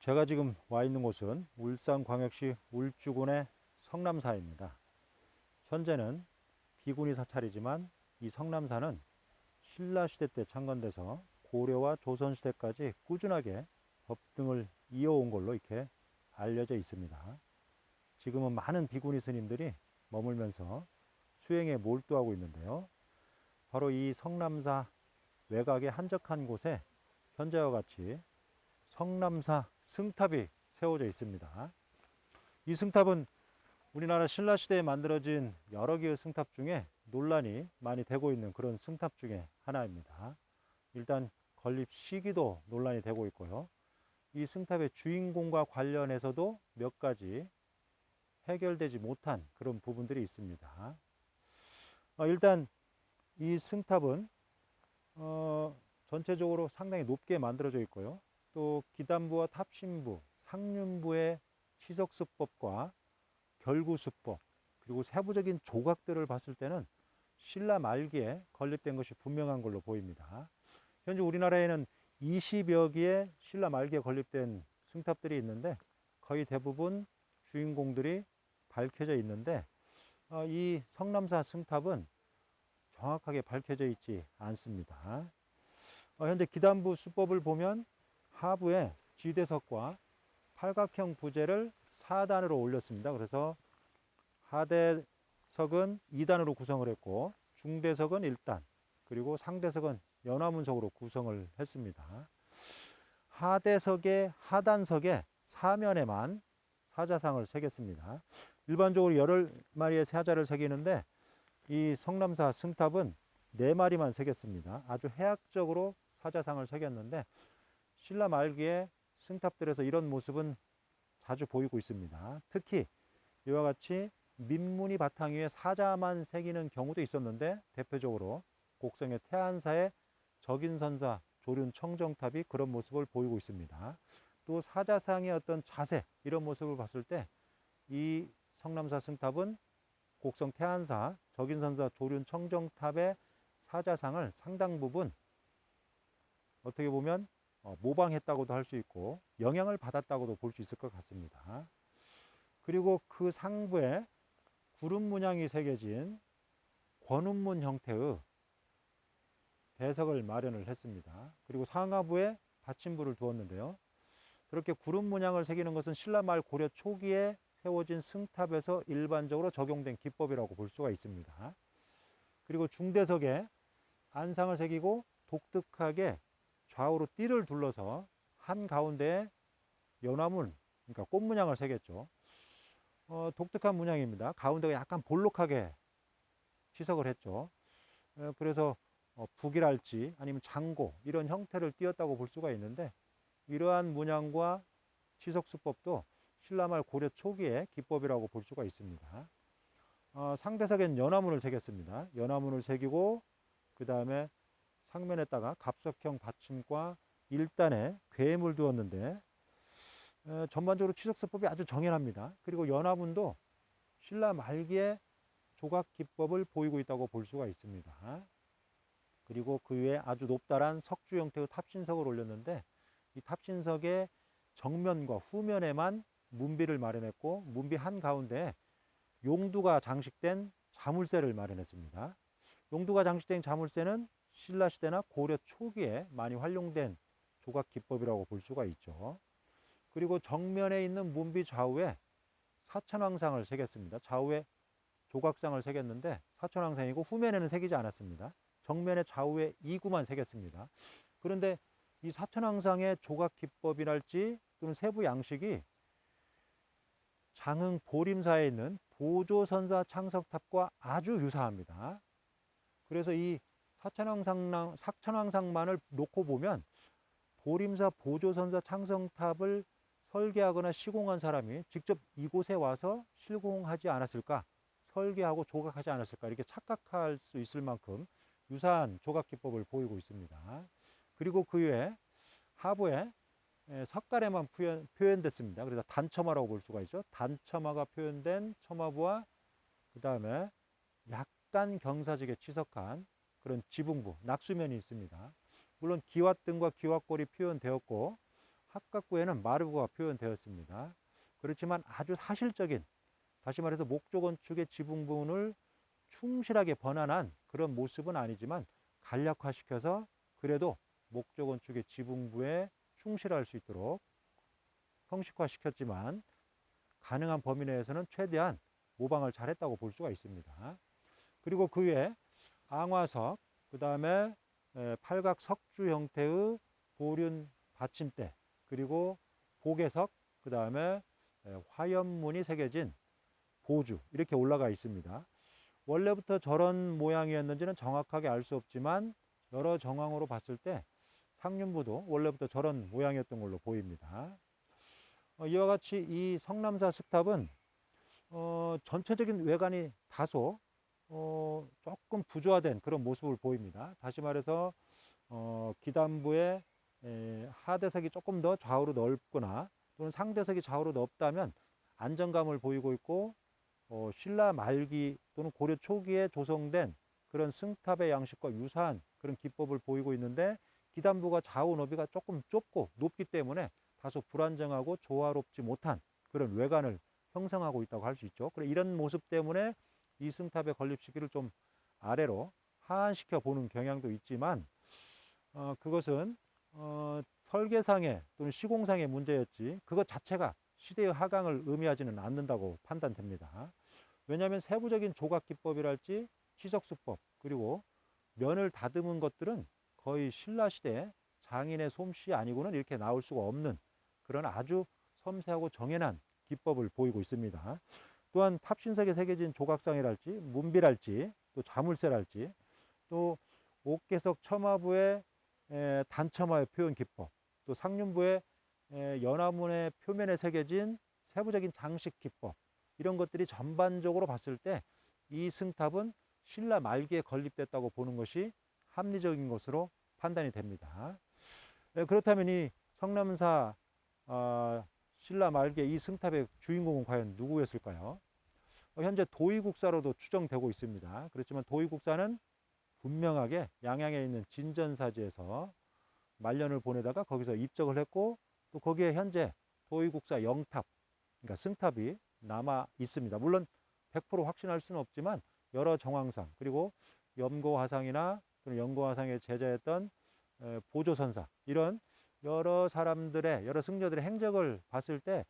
제가 지금 와 있는 곳은 울산광역시 울주군의 성남사입니다. 현재는 비군이 사찰이지만 이 성남사는 신라시대 때 창건돼서 고려와 조선시대까지 꾸준하게 법등을 이어온 걸로 이렇게 알려져 있습니다. 지금은 많은 비구니 스님들이 머물면서 수행에 몰두하고 있는데요. 바로 이 성남사 외곽의 한적한 곳에 현재와 같이 성남사 승탑이 세워져 있습니다. 이 승탑은 우리나라 신라시대에 만들어진 여러 개의 승탑 중에 논란이 많이 되고 있는 그런 승탑 중에 하나입니다. 일단 건립 시기도 논란이 되고 있고요. 이 승탑의 주인공과 관련해서도 몇 가지 해결되지 못한 그런 부분들이 있습니다. 일단 이 승탑은 전체적으로 상당히 높게 만들어져 있고요. 또 기단부와 탑신부, 상륜부의 치석수법과 결구수법, 그리고 세부적인 조각들을 봤을 때는 신라 말기에 건립된 것이 분명한 걸로 보입니다. 현재 우리나라에는 20여 개의 신라 말기에 건립된 승탑들이 있는데 거의 대부분 주인공들이 밝혀져 있는데 이 성남사 승탑은 정확하게 밝혀져 있지 않습니다. 현재 기단부 수법을 보면 하부에 지대석과 팔각형 부재를 4단으로 올렸습니다. 그래서 하대석은 2단으로 구성을 했고 중대석은 1단, 그리고 상대석은 연화문석으로 구성을 했습니다. 하대석의 하단석의 사면에만 사자상을 새겼습니다. 일반적으로 8마리의 사자를 새기는데 이 성남사 승탑은 4마리만 새겼습니다. 아주 해학적으로 사자상을 새겼는데 신라 말기의 승탑들에서 이런 모습은 자주 보이고 있습니다. 특히 이와 같이 민무늬 바탕 위에 사자만 새기는 경우도 있었는데 대표적으로 곡성의 태안사의 적인선사 조륜 청정탑이 그런 모습을 보이고 있습니다. 또 사자상의 어떤 자세, 이런 모습을 봤을 때 이 성남사 승탑은 곡성 태안사 적인선사 조륜 청정탑의 사자상을 상당 부분 어떻게 보면 모방했다고도 할 수 있고 영향을 받았다고도 볼 수 있을 것 같습니다. 그리고 그 상부에 구름 문양이 새겨진 권운문 형태의 대석을 마련을 했습니다. 그리고 상하부에 받침부를 두었는데요. 그렇게 구름 문양을 새기는 것은 신라 말 고려 초기에 세워진 승탑에서 일반적으로 적용된 기법이라고 볼 수가 있습니다. 그리고 중대석에 안상을 새기고 독특하게 좌우로 띠를 둘러서 한가운데에 연화문, 그러니까 꽃 문양을 새겼죠. 독특한 문양입니다. 가운데가 약간 볼록하게 치석을 했죠. 그래서 북이랄지 아니면 장고 이런 형태를 띄었다고 볼 수가 있는데 이러한 문양과 치석수법도 신라말 고려 초기의 기법이라고 볼 수가 있습니다. 상대석엔 연화문을 새겼습니다. 연화문을 새기고 그 다음에 상면에다가 갑석형 받침과 1단에 궤임을 두었는데 전반적으로 치석수법이 아주 정연합니다. 그리고 연화문도 신라 말기의 조각 기법을 보이고 있다고 볼 수가 있습니다. 그리고 그 위에 아주 높다란 석주 형태의 탑신석을 올렸는데 이 탑신석의 정면과 후면에만 문비를 마련했고 문비 한가운데에 용두가 장식된 자물쇠를 마련했습니다. 용두가 장식된 자물쇠는 신라시대나 고려 초기에 많이 활용된 조각 기법이라고 볼 수가 있죠. 그리고 정면에 있는 문비 좌우에 사천왕상을 새겼습니다. 좌우에 조각상을 새겼는데 사천왕상이고 후면에는 새기지 않았습니다. 정면에 좌우에 이구만 새겼습니다. 그런데 이 사천왕상의 조각 기법이랄지 또는 세부 양식이 장흥 보림사에 있는 보조선사 창석탑과 아주 유사합니다. 그래서 이 사천왕상만을 놓고 보면 보림사 보조선사 창성탑을 설계하거나 시공한 사람이 직접 이곳에 와서 실공하지 않았을까, 설계하고 조각하지 않았을까, 이렇게 착각할 수 있을 만큼 유사한 조각 기법을 보이고 있습니다. 그리고 그 외에 하부에 석가래만 표현됐습니다. 그래서 단첨화라고 볼 수가 있죠. 단첨화가 표현된 첨화부와 그 다음에 약간 경사지게 치석한 그런 지붕부, 낙수면이 있습니다. 물론 기왓등과 기왓골이 표현되었고 합각구에는 마르고가 표현되었습니다. 그렇지만 아주 사실적인, 다시 말해서 목조건축의 지붕 부분을 충실하게 번안한 그런 모습은 아니지만 간략화시켜서 그래도 목조건축의 지붕부에 충실할 수 있도록 형식화시켰지만 가능한 범위 내에서는 최대한 모방을 잘했다고 볼 수가 있습니다. 그리고 그 외에 앙화석, 그 다음에 팔각 석주 형태의 보륜 받침대, 그리고 고개석, 그 다음에 화연문이 새겨진 보주, 이렇게 올라가 있습니다. 원래부터 저런 모양이었는지는 정확하게 알 수 없지만 여러 정황으로 봤을 때 상륜부도 원래부터 저런 모양이었던 걸로 보입니다. 이와 같이 이 성남사 습탑은 전체적인 외관이 다소 조금 부조화된 그런 모습을 보입니다. 다시 말해서 기단부의 하대석이 조금 더 좌우로 넓거나 또는 상대석이 좌우로 넓다면 안정감을 보이고 있고, 신라 말기 또는 고려 초기에 조성된 그런 승탑의 양식과 유사한 그런 기법을 보이고 있는데, 기단부가 좌우 너비가 조금 좁고 높기 때문에 다소 불안정하고 조화롭지 못한 그런 외관을 형성하고 있다고 할 수 있죠. 그래, 이런 모습 때문에 이 승탑의 건립 시기를 좀 아래로 하한시켜 보는 경향도 있지만, 그것은 설계상의 또는 시공상의 문제였지 그것 자체가 시대의 하강을 의미하지는 않는다고 판단됩니다. 왜냐하면 세부적인 조각 기법이랄지 시석수법, 그리고 면을 다듬은 것들은 거의 신라시대 장인의 솜씨 아니고는 이렇게 나올 수가 없는 그런 아주 섬세하고 정연한 기법을 보이고 있습니다. 또한 탑신석에 새겨진 조각상이랄지 문비랄지 또 자물쇠랄지 또 옥계석 첨화부의 단첨화의 표현 기법, 또 상륜부의 연화문의 표면에 새겨진 세부적인 장식 기법, 이런 것들이 전반적으로 봤을 때 이 승탑은 신라 말기에 건립됐다고 보는 것이 합리적인 것으로 판단이 됩니다. 그렇다면 이 성남사 신라 말기의 이 승탑의 주인공은 과연 누구였을까요? 현재 도의국사로도 추정되고 있습니다. 그렇지만 도의국사는 분명하게 양양에 있는 진전사지에서 말년을 보내다가 거기서 입적을 했고, 또 거기에 현재 도의국사 영탑, 그러니까 승탑이 남아 있습니다. 물론 100% 확신할 수는 없지만 여러 정황상, 그리고 염고화상이나 또는 염고화상의 제자였던 보조선사, 이런 여러 사람들의, 여러 승려들의 행적을 봤을 때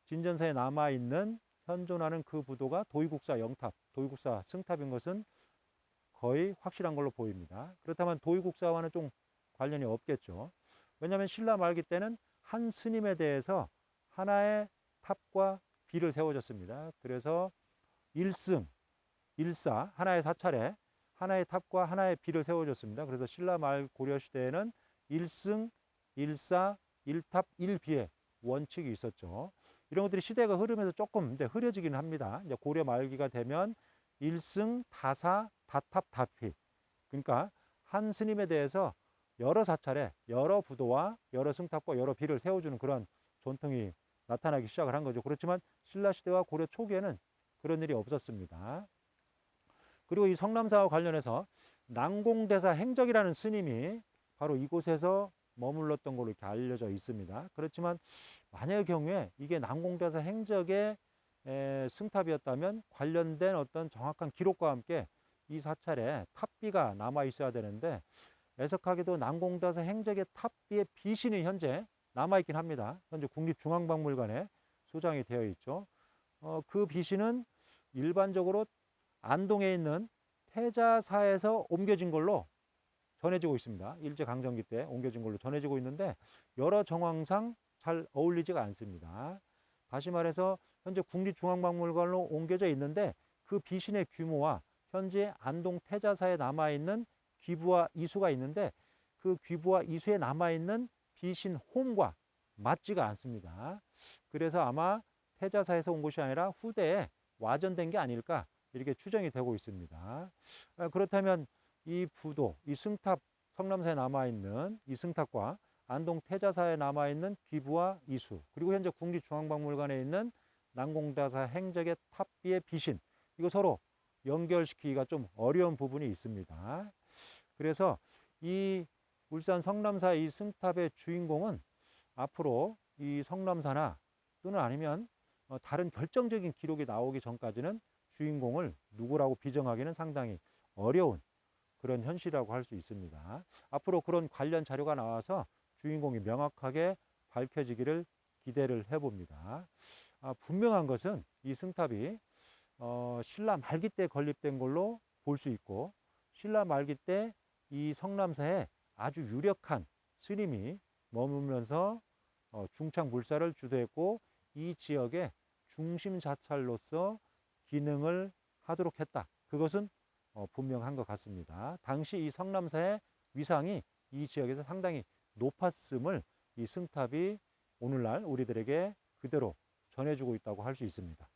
진전사에 남아 있는 현존하는 그 부도가 도의국사 영탑, 도의국사 승탑인 것은 거의 확실한 걸로 보입니다. 그렇다면 도의국사와는 좀 관련이 없겠죠. 왜냐하면 신라 말기 때는 한 스님에 대해서 하나의 탑과 비를 세워줬습니다. 그래서 일승, 일사, 하나의 사찰에 하나의 탑과 하나의 비를 세워줬습니다. 그래서 신라 말 고려 시대에는 일승, 일사, 일탑, 일비의 원칙이 있었죠. 이런 것들이 시대가 흐르면서 조금 흐려지긴 합니다. 이제 고려 말기가 되면 일승, 다사, 다탑, 다피. 그러니까 한 스님에 대해서 여러 사찰에 여러 부도와 여러 승탑과 여러 비를 세워주는 그런 전통이 나타나기 시작을 한 거죠. 그렇지만 신라시대와 고려 초기에는 그런 일이 없었습니다. 그리고 이 성남사와 관련해서 난공대사 행적이라는 스님이 바로 이곳에서 머물렀던 걸로 이렇게 알려져 있습니다. 그렇지만 만약의 경우에 이게 난공대사 행적의 승탑이었다면 관련된 어떤 정확한 기록과 함께 이 사찰에 탑비가 남아 있어야 되는데, 애석하게도 난공대사 행적의 탑비의 비신이 현재 남아 있긴 합니다. 현재 국립중앙박물관에 소장이 되어 있죠. 그 비신은 일반적으로 안동에 있는 태자사에서 옮겨진 걸로 전해지고 있습니다. 일제강점기 때 옮겨진 걸로 전해지고 있는데 여러 정황상 잘 어울리지가 않습니다. 다시 말해서 현재 국립중앙박물관으로 옮겨져 있는데 그 비신의 규모와 현재 안동 태자사에 남아있는 귀부와 이수가 있는데 그 귀부와 이수에 남아있는 비신 홈과 맞지가 않습니다. 그래서 아마 태자사에서 온 것이 아니라 후대에 와전된 게 아닐까 이렇게 추정이 되고 있습니다. 그렇다면 이 부도, 이 승탑, 성남사에 남아있는 이 승탑과 안동 태자사에 남아있는 귀부와 이수, 그리고 현재 국립중앙박물관에 있는 난공대사 행적의 탑비의 비신, 이거 서로 연결시키기가 좀 어려운 부분이 있습니다. 그래서 이 울산 성남사 이 승탑의 주인공은 앞으로 이 성남사나 또는 아니면 다른 결정적인 기록이 나오기 전까지는 주인공을 누구라고 비정하기는 상당히 어려운 그런 현실이라고 할 수 있습니다. 앞으로 그런 관련 자료가 나와서 주인공이 명확하게 밝혀지기를 기대를 해봅니다. 분명한 것은 이 승탑이 신라 말기 때 건립된 걸로 볼 수 있고, 신라 말기 때 이 성남사에 아주 유력한 스님이 머물면서 중창 불사를 주도했고, 이 지역의 중심 자찰로서 기능을 하도록 했다. 그것은 분명한 것 같습니다. 당시 이 성남사의 위상이 이 지역에서 상당히 높았음을 이 승탑이 오늘날 우리들에게 그대로 전해주고 있다고 할 수 있습니다.